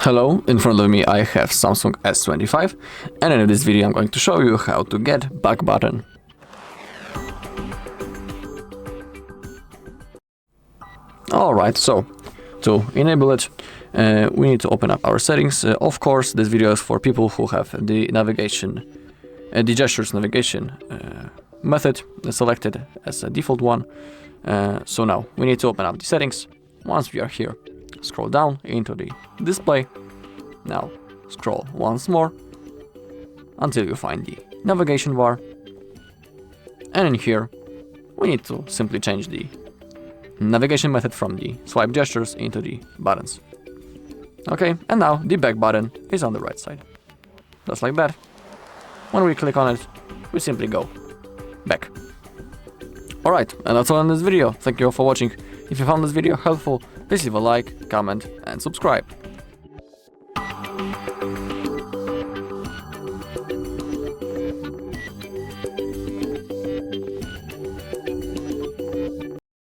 Hello, in front of me I have Samsung S25, and in this video I'm going to show you how to get back button. Alright, so to enable it, we need to open up our settings. Of course, this video is for people who have the navigation, the gestures navigation method selected as a default one. So now we need to open up the settings. Once we are here, scroll down into the display. Now scroll once more until you find the navigation bar. And in here, we need to simply change the navigation method from the swipe gestures into the buttons. Okay, and now the back button is on the right side. Just like that. When we click on it, we simply go back. Alright, and that's all in this video. Thank you all for watching. If you found this video helpful, please leave a like, comment and subscribe.